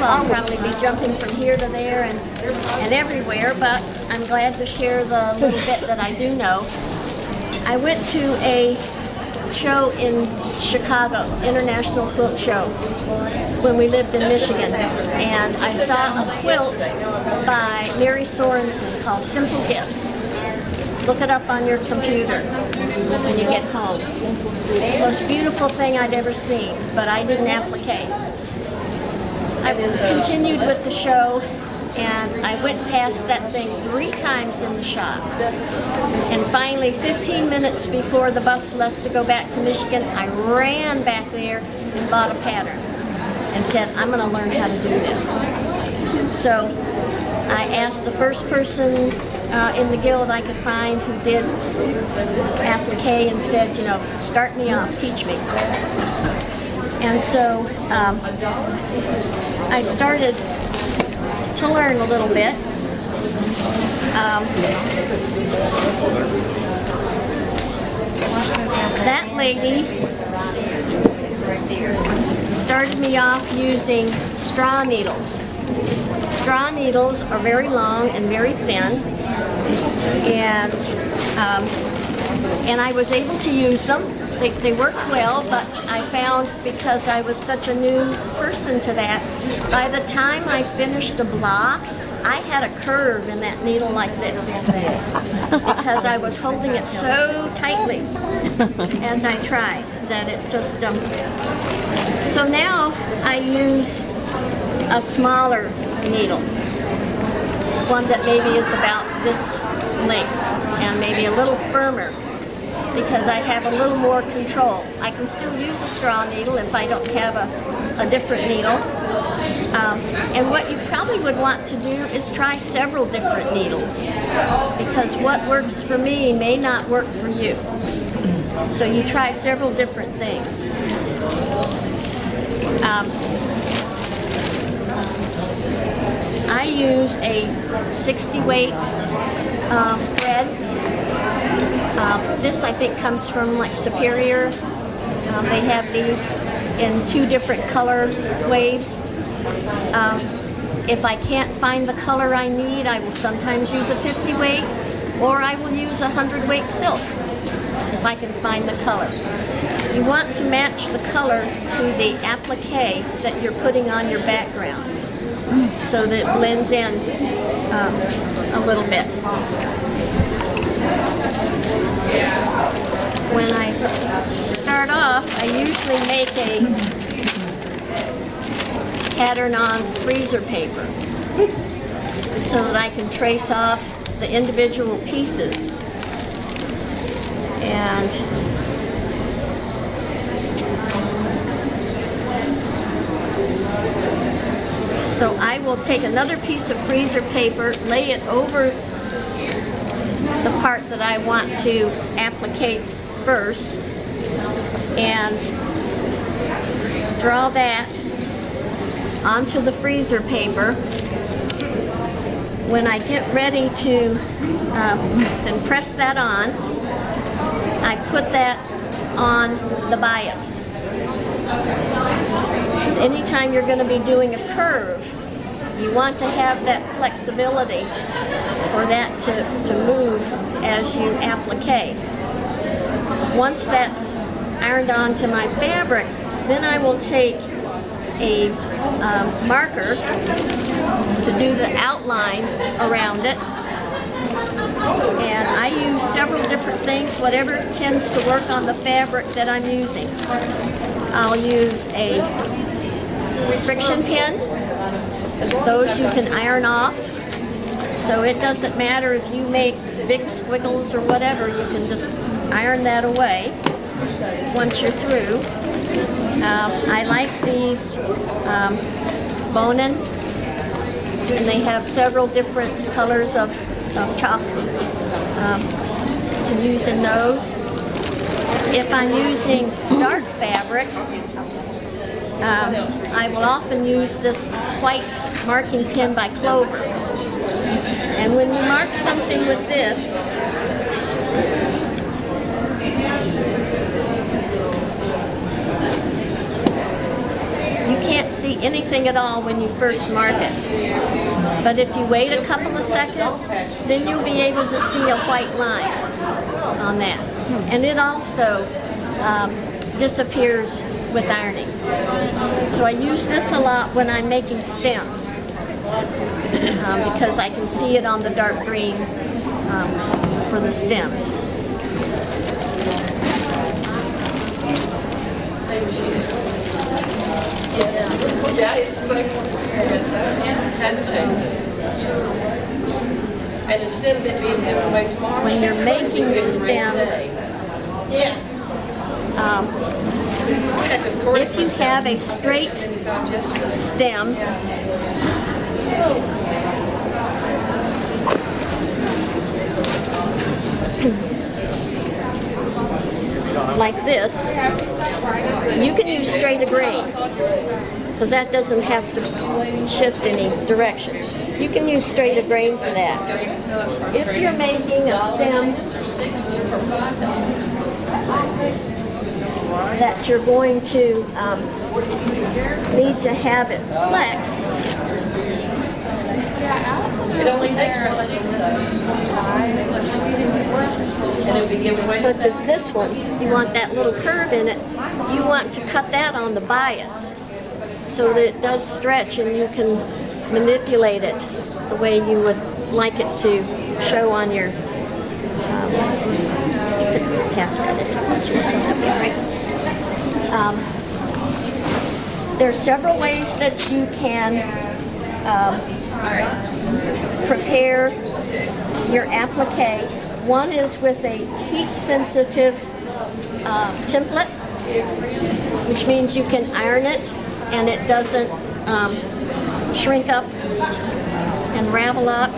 I'll probably be jumping from here to there and everywhere, but I'm glad to share the little bit that I do know. I went to a show in Chicago, International Quilt Show, when we lived in Michigan, and I saw a quilt by Mary Sorensen called Simple Gifts. Look it up on your computer when you get home. The most beautiful thing I'd ever seen, but I didn't applique. I continued with the show, and I went past that thing 3 times in the shop. And finally, 15 minutes before the bus left to go back to Michigan, I ran back there and bought a pattern and said, I'm going to learn how to do this. So I asked the first person in the guild I could find who did applique and said, you know, start me off, teach me. And so I started to learn a little bit. That lady started me off using straw needles. Straw needles are very long and very thin, and I was able to use them. They worked well, but I found, because I was such a new person to that, by the time I finished a block, I had a curve in that needle like this because I was holding it so tightly as I tried that it just So now I use a smaller needle, one that maybe is about this length and maybe a little firmer, because I have a little more control. I can still use a straw needle if I don't have a different needle. And what you probably would want to do is try several different needles, because what works for me may not work for you. So you try several different things. I use a 60 weight thread. This I think comes from like Superior. They have these in 2 different color waves. If I can't find the color I need, I will sometimes use a 50 weight, or I will use a 100 weight silk if I can find the color. You want to match the color to the applique that you're putting on your background so that it blends in a little bit. When I start off, I usually make a pattern on freezer paper so that I can trace off the individual pieces. And so I will take another piece of freezer paper, lay it over the part that I want to applique first, and draw that onto the freezer paper. When I get ready to then press that on, I put that on the bias. Because anytime you're going to be doing a curve, you want to have that flexibility for that to move as you applique. Once that's ironed onto my fabric, then I will take a marker to do the outline around it. And I use several different things, whatever tends to work on the fabric that I'm using. I'll use a friction pin. Those you can iron off. So it doesn't matter if you make big squiggles or whatever, you can just iron that away once you're through. I like these Bonin, and they have several different colors of chalk to use in those. If I'm using dark fabric, I will often use this white marking pen by Clover. And when you mark something with this, you can't can't see anything at all when you first mark it. But if you wait a couple of seconds, then you'll be able to see a white line on that. And it also disappears with ironing. So I use this a lot when I'm making stems because I can see it on the dark green for the stems. Yeah, it's the same one. Hadn't changed. And instead of it being given away tomorrow, When you're making stems, if you have a straight stem, like this, you can use straight of grain because that doesn't have to shift any direction. You can use straight of grain for that. If you're making a stem that you're going to need to have it flex, it only takes such as this one, you want that little curve in it, you want to cut that on the bias so that it does stretch and you can manipulate it the way you would like it to show on your, you could pass that if you want to. That'd be great. There are several ways that you can prepare your applique. One is with a heat-sensitive template, which means you can iron it and it doesn't shrink up and ravel up.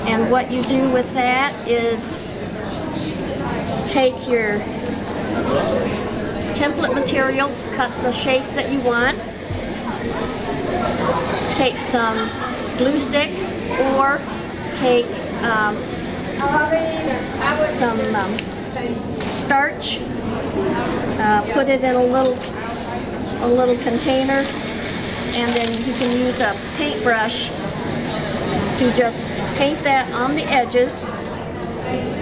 And what you do with that is take your template material, cut the shape that you want, take some glue stick or take some starch, put it in a little container, and then you can use a paintbrush to just paint that on the edges.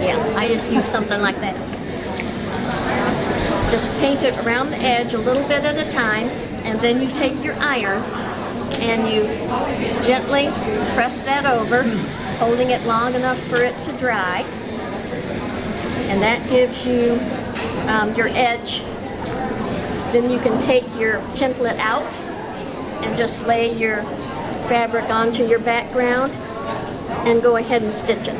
Yeah, I just use something like that. Just paint it around the edge a little bit at a time, and then you take your iron and you gently press that over, holding it long enough for it to dry. And that gives you your edge. Then you can take your template out and just lay your fabric onto your background and go ahead and stitch it.